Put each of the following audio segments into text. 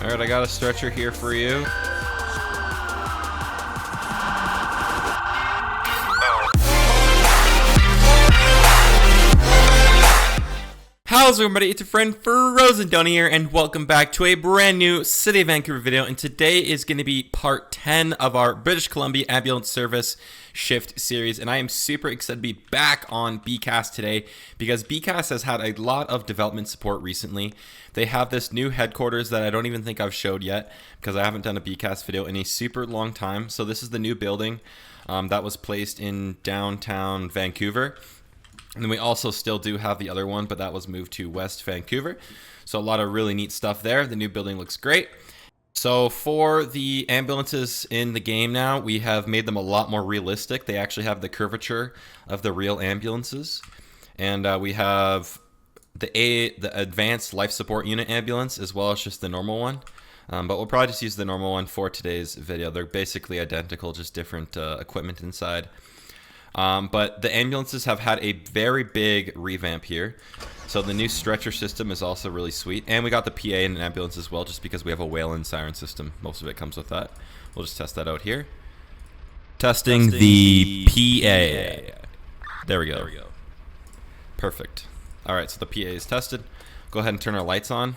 Alright, I got a stretcher here for you. How's everybody? It's your friend Frozen Donny here, and welcome back to a brand new City of Vancouver video. And today is going to be part 10 of our British Columbia Ambulance Service Shift series. And I am super excited to be back on BCAS today because BCAS has had a lot of development support recently. They have this new headquarters that I don't even think I've showed yet because I haven't done a BCAS video in a super long time. So this is the new building that was placed in downtown Vancouver. And then we also still do have the other one, but that was moved to West Vancouver. So a lot of really neat stuff there. The new building looks great. So for the ambulances in the game now, we have made them a lot more realistic. They actually have the curvature of the real ambulances. And we have the advanced life support unit ambulance as well as just the normal one. But we'll probably just use the normal one for today's video. They're basically identical, just different equipment inside. But the ambulances have had a very big revamp here. So the new stretcher system is also really sweet. And we got the PA in an ambulance as well, just because we have a whale-in siren system. Most of it comes with that. We'll just test that out here. Testing the PA. There we go. Perfect. Alright, so the PA is tested. Go ahead and turn our lights on.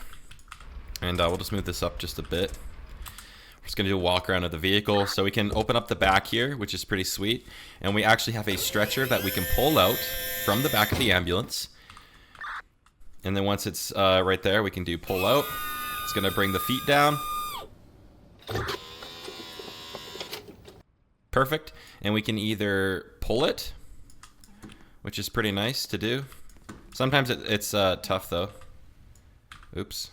And we'll just move this up just a bit. Just going to do a walk around of the vehicle. So we can open up the back here, which is pretty sweet. And we actually have a stretcher that we can pull out from the back of the ambulance. And then once it's right there, we can do pull out. It's going to bring the feet down. Perfect. And we can either pull it, which is pretty nice to do. Sometimes it's tough though. Oops.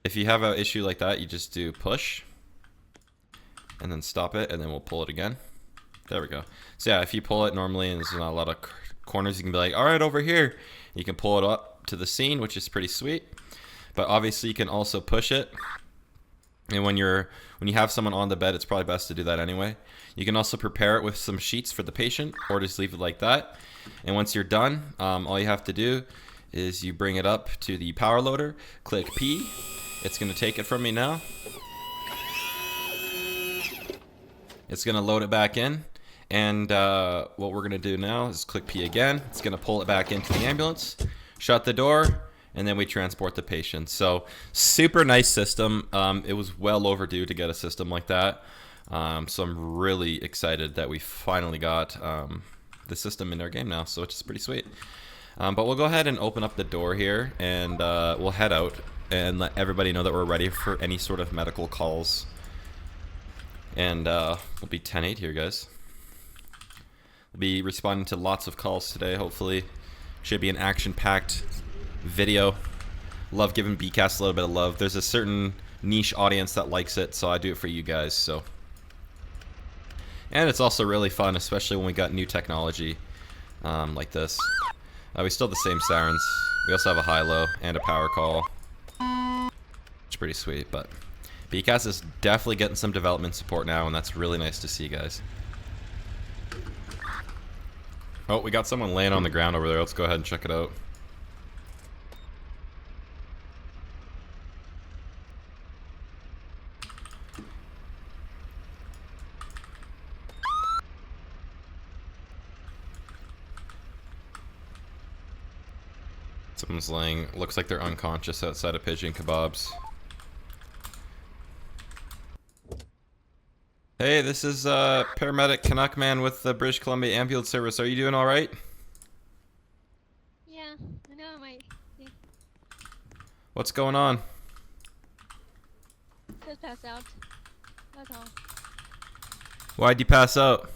If you have an issue like that, you just do push and then stop it, and then we'll pull it again. There we go. So yeah, if you pull it normally and there's not a lot of corners, you can be like, all right, over here. You can pull it up to the scene, which is pretty sweet. But obviously you can also push it. And when you have someone on the bed, it's probably best to do that anyway. You can also prepare it with some sheets for the patient, or just leave it like that. And once you're done, all you have to do is you bring it up to the power loader, click P. It's going to take it from me now. It's going to load it back in. And what we're going to do now is click P again. It's going to pull it back into the ambulance, shut the door, and then we transport the patient. So super nice system. It was well overdue to get a system like that. So I'm really excited that we finally got the system in our game now. So it's pretty sweet. But we'll go ahead and open up the door here, and we'll head out and let everybody know that we're ready for any sort of medical calls. And we'll be 10-8 here, guys. We'll be responding to lots of calls today, hopefully. Should be an action-packed video. Love giving BCAS a little bit of love. There's a certain niche audience that likes it, so I do it for you guys. So, and it's also really fun, especially when we got new technology like this. We still have the same sirens. We also have a high-low and a power call. It's pretty sweet, but BCAS is definitely getting some development support now, and that's really nice to see, guys. Oh, we got someone laying on the ground over there. Let's go ahead and check it out. Someone's laying, looks like they're unconscious outside of Pigeon Kebabs. Hey, this is paramedic Canuckman with the British Columbia Ambulance Service. Are you doing alright? Yeah, I know, mate. Yeah. What's going on? Just passed out. That's all. Why'd you pass out?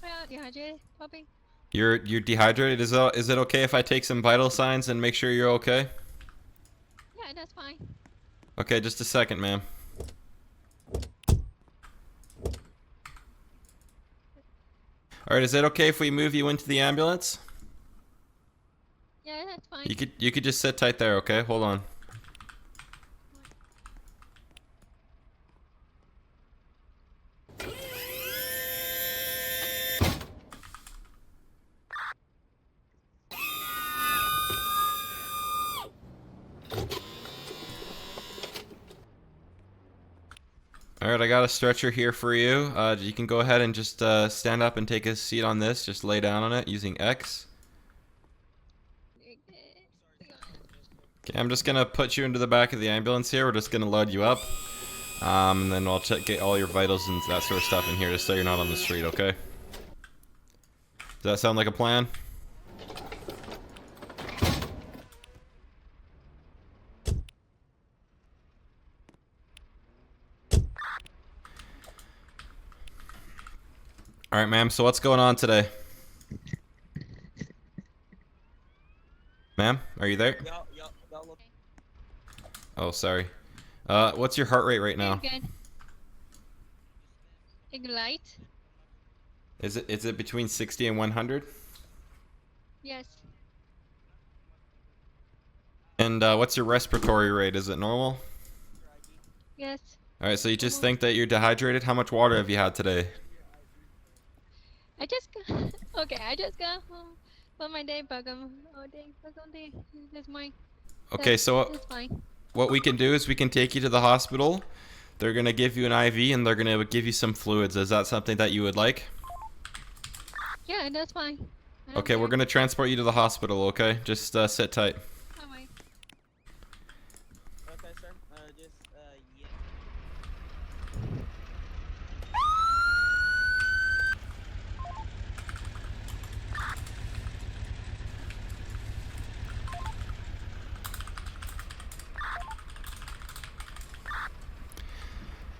Well, dehydrated, popping. You're dehydrated? Is it okay if I take some vital signs and make sure you're okay? Yeah, that's fine. Okay, just a second, ma'am. Alright, is it okay if we move you into the ambulance? Yeah, that's fine. You could just sit tight there, okay? Hold on. Alright, I got a stretcher here for you. You can go ahead and just stand up and take a seat on this. Just lay down on it using X. Okay, I'm just gonna put you into the back of the ambulance here. We're just gonna load you up. And then I'll get all your vitals and that sort of stuff in here just so you're not on the street, okay? Does that sound like a plan? Alright, ma'am, so what's going on today? Ma'am, are you there? Oh, sorry. What's your heart rate right now? Good. Ignite? Is it between 60 and 100? Yes. And what's your respiratory rate? Is it normal? Yes. Alright, so you just think that you're dehydrated? How much water have you had today? I just got okay. I just got home from my day, but all day, this morning. Okay, so That's fine. what we can do is we can take you to the hospital. They're gonna give you an IV and they're gonna give you some fluids. Is that something that you would like? Yeah, that's fine. Okay, we're gonna transport you to the hospital, okay? Just sit tight. Alright. Okay, sir. Yeah.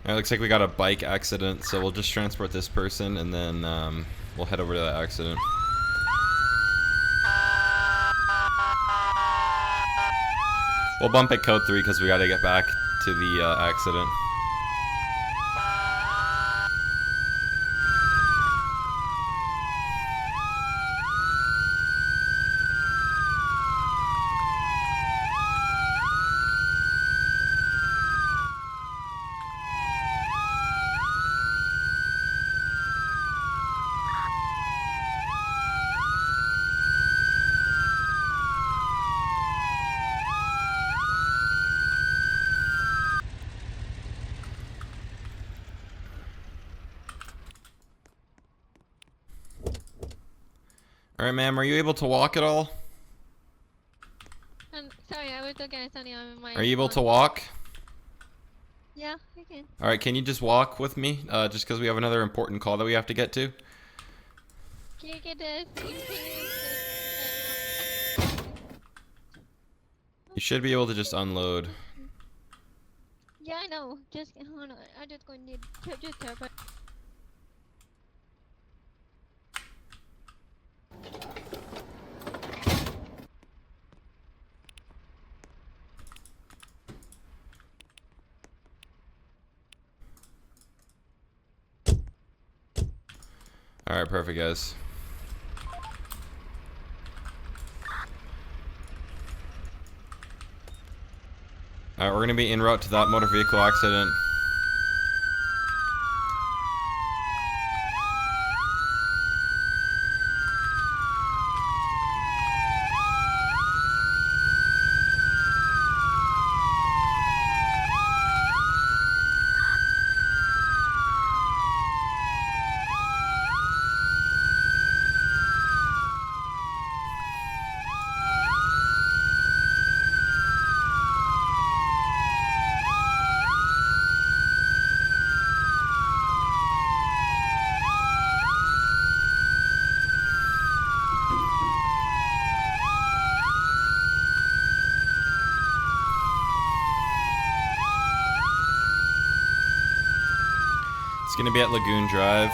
It looks like we got a bike accident, so we'll just transport this person and then we'll head over to that accident. We'll bump at code 3 because we gotta get back to the accident. Alright, ma'am, are you able to walk at all? Sorry, I was looking at something on my Are you able to phone. walk? Yeah, I can. Alright, can you just walk with me? Just because we have another important call that we have to get to. Can you get this? You should be able to just unload. Yeah, I know. Just hold on. I just going to need just help. Alright, perfect, guys. Alright, we're gonna be en route to that motor vehicle accident. It's gonna be at Lagoon Drive.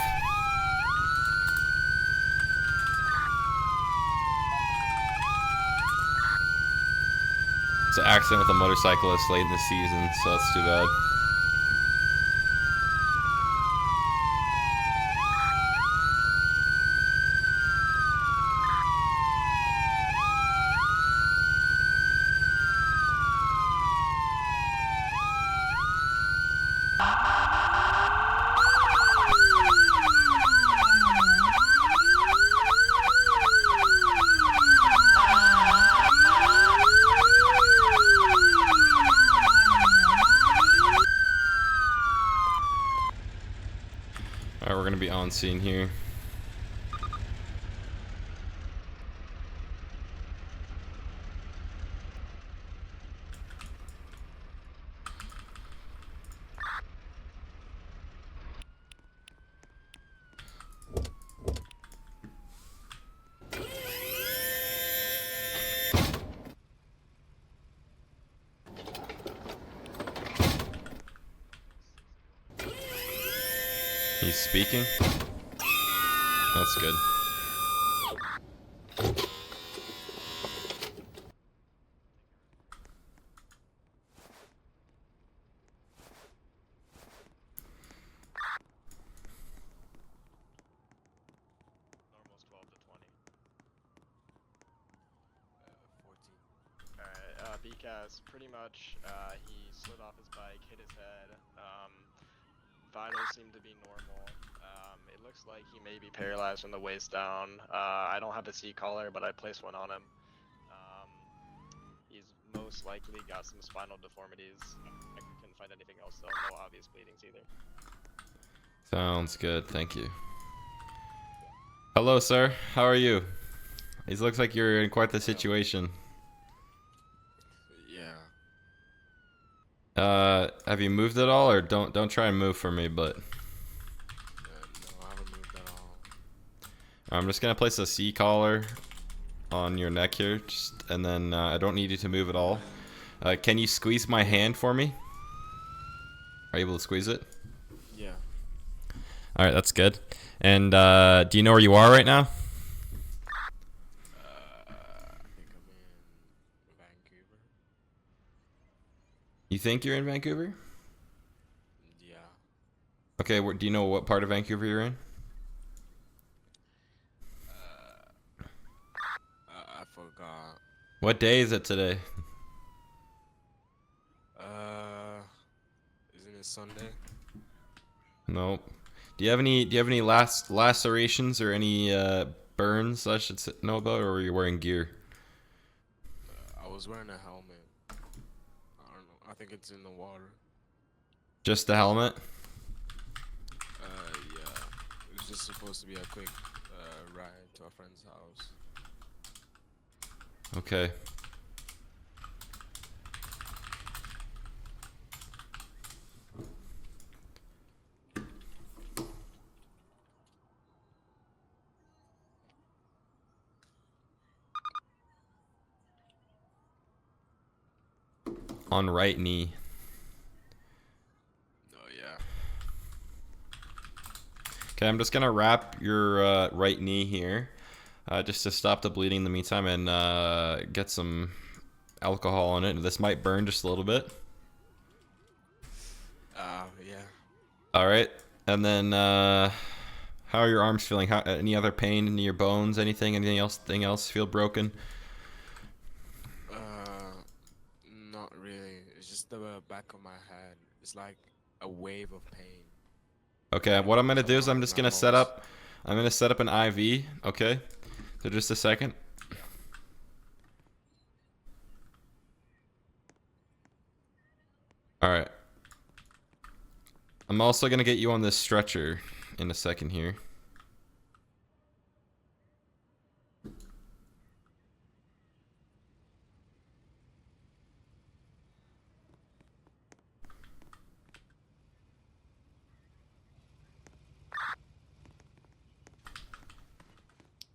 It's an accident with a motorcyclist late in the season, so that's too bad. scene here. He's speaking. That's good. Normal's 12 to 20. 14. Alright, BCAS, pretty much, he slid off his bike, hit his head. Vitals seem to be normal. It looks like he may be paralyzed from the waist down. I don't have a C-collar, but I placed one on him. He's most likely got some spinal deformities. I couldn't find anything else though, no obvious bleedings either. Sounds good, thank you. Hello, sir. How are you? It looks like you're in quite the situation. Yeah. Have you moved at all, or don't try and move for me, but No, I haven't moved at all. I'm just gonna place a C collar on your neck here, and then I don't need you to move at all. Can you squeeze my hand for me? Are you able to squeeze it? Yeah. All right, that's good. And do you know where you are right now? I think I'm in Vancouver. You think you're in Vancouver? Yeah. Okay, do you know what part of Vancouver you're in? I forgot. What day is it today? Isn't it Sunday? Nope. Do you have any lacerations or any burns I should know about, or are you wearing gear? I was wearing a helmet. I don't know. I think it's in the water. Just the helmet? Yeah. It was just supposed to be a quick ride to a friend's house. Okay. On right knee. Oh yeah. Okay, I'm just gonna wrap your right knee here, just to stop the bleeding in the meantime, and get some alcohol on it. This might burn just a little bit. Yeah. All right, and then how are your arms feeling? Any other pain in your bones? Anything else feel broken? Not really. It's just the back of my head. It's like a wave of pain. Okay, what I'm gonna do is I'm just gonna set Almost. up. I'm gonna set up an IV. Okay, so just a second. All right. I'm also gonna get you on this stretcher in a second here.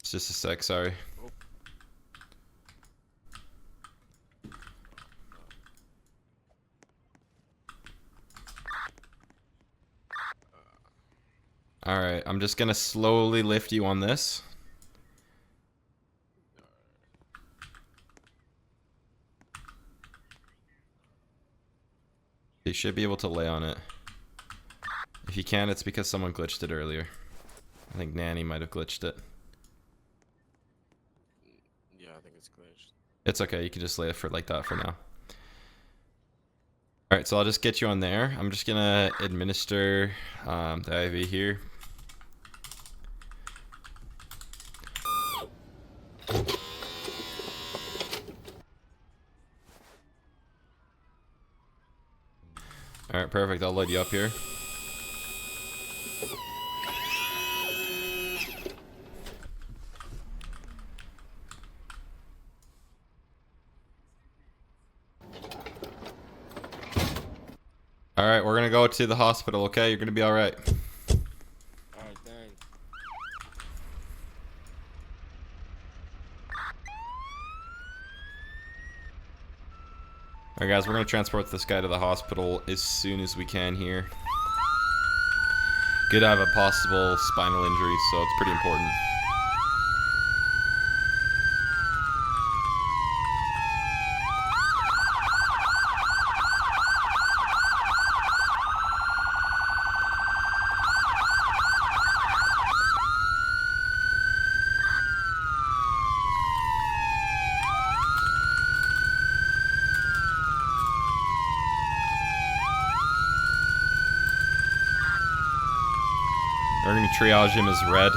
It's just a sec, sorry. Alright, I'm just gonna slowly lift you on this. You should be able to lay on it. If you can, it's because someone glitched it earlier. I think Nanny might have glitched it. Yeah, I think it's glitched. It's okay, you can just lay it for like that for now. Alright, so I'll just get you on there. I'm just gonna administer the IV here. Alright, perfect. I'll load you up here. All right, we're gonna go to the hospital. Okay, you're gonna be all right. Alright, thanks. All right, guys, we're gonna transport this guy to the hospital as soon as we can here. Could have a possible spinal injury, so it's pretty important. We're gonna triage him as red.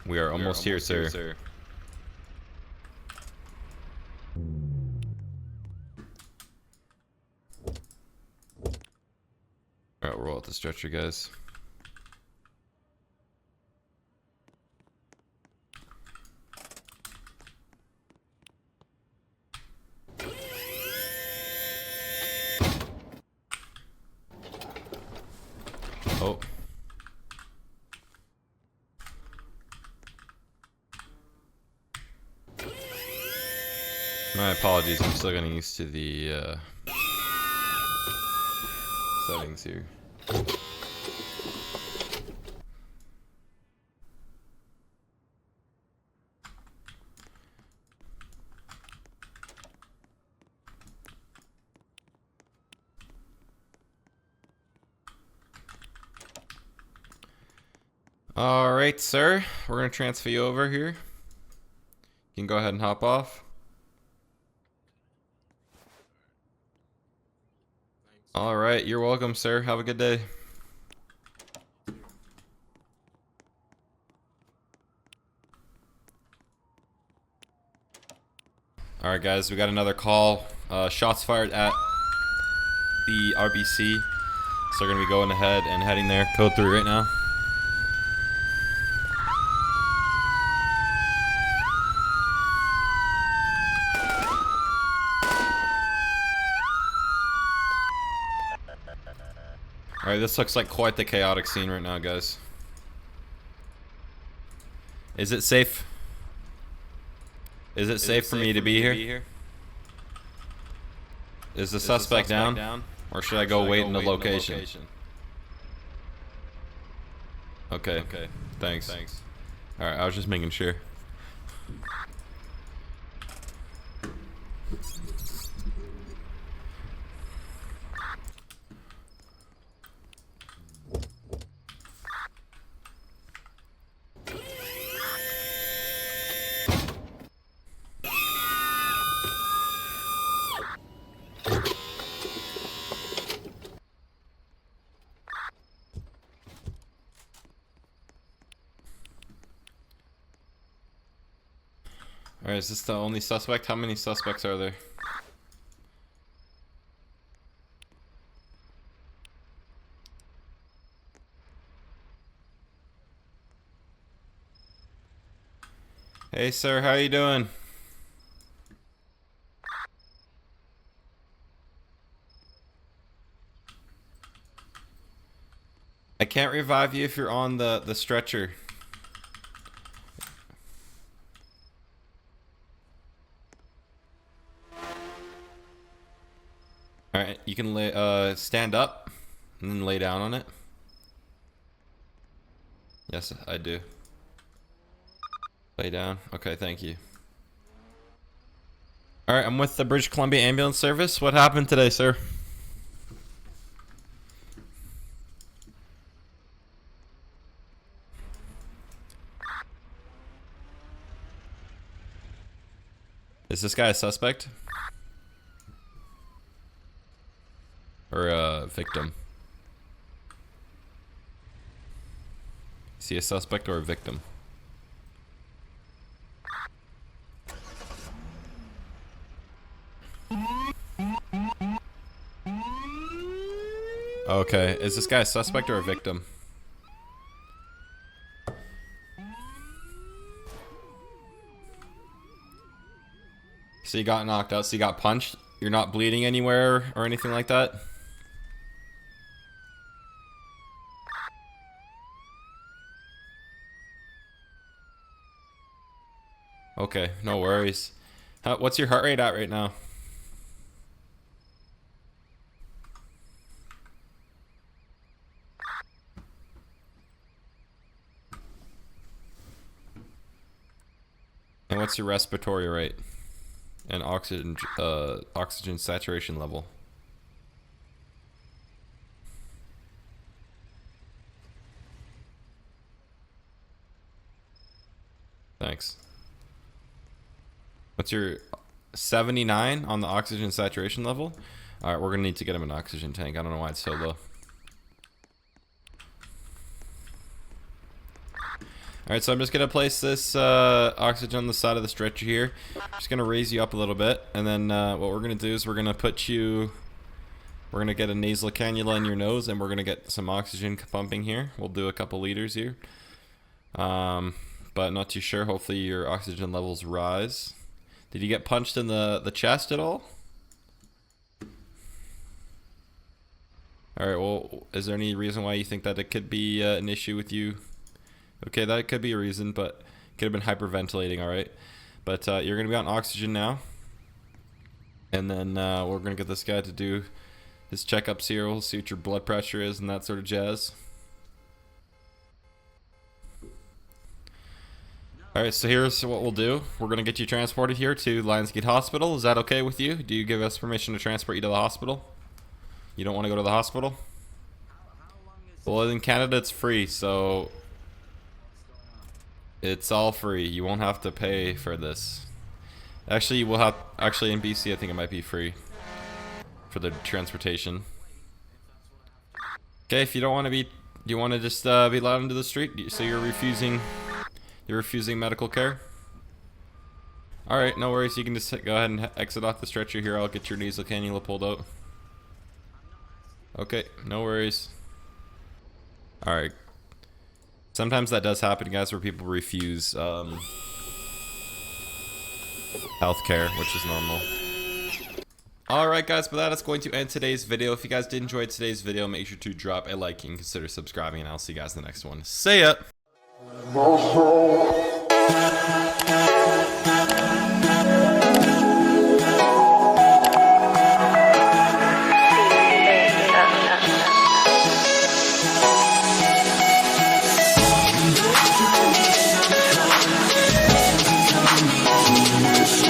We are almost here, sir. Alright, roll out the stretcher, guys. Oh. My apologies, I'm still getting used to the settings here. Alright, sir. We're going to transfer you over here. You can go ahead and hop off. Alright, you're welcome, sir. Have a good day. Alright, guys, we got another call. Shots fired at the RBC. So we're going to be going ahead and heading there. Code 3 right now. Alright, this looks like quite the chaotic scene right now, guys. Is it safe? Is it safe for me to be here? Is the suspect down? Or should I go wait in the location? Okay, thanks. Alright, I was just making sure. Alright, is this the only suspect? How many suspects are there? Hey sir, how you doing? I can't revive you if you're on the stretcher. Alright, you can lay, stand up and then lay down on it. Yes, I do. Lay down. Okay, thank you. All right, I'm with the British Columbia Ambulance Service. What happened today, sir? Is this guy a suspect? Or a victim? Is he a suspect or a victim? Okay, is this guy a suspect or a victim? So you got knocked out, so you got punched? You're not bleeding anywhere or anything like that? Okay, no worries. What's your heart rate at right now? And what's your respiratory rate? And oxygen saturation level? Thanks. What's your 79 on the oxygen saturation level? Alright, we're gonna need to get him an oxygen tank. I don't know why it's so low. Alright, so I'm just gonna place this oxygen on the side of the stretcher here. Just gonna raise you up a little bit, and then what we're gonna do is we're gonna get a nasal cannula in your nose, and we're gonna get some oxygen pumping here. We'll do a couple liters here. But not too sure. Hopefully your oxygen levels rise. Did you get punched in the chest at all? Alright, well, is there any reason why you think that it could be an issue with you? Okay, that could be a reason, but could have been hyperventilating, alright? But you're going to be on oxygen now. And then we're going to get this guy to do his checkups here. We'll see what your blood pressure is and that sort of jazz. Alright, so here's what we'll do. We're going to get you transported here to Lionsgate Hospital. Is that okay with you? Do you give us permission to transport you to the hospital? You don't want to go to the hospital? Well, in Canada it's free, so it's all free. You won't have to pay for this. Actually, you will have. Actually, in BC, I think it might be free for the transportation. Okay, if you don't want to be, you want to just be allowed into the street. So you're refusing medical care. All right, no worries. You can just go ahead and exit off the stretcher here. I'll get your nasal cannula pulled out. Okay, no worries. All right. Sometimes that does happen, guys, where people refuse healthcare, which is normal. Alright guys, but that is going to end today's video. If you guys did enjoy today's video, make sure to drop a like and consider subscribing, and I'll see you guys in the next one. See ya!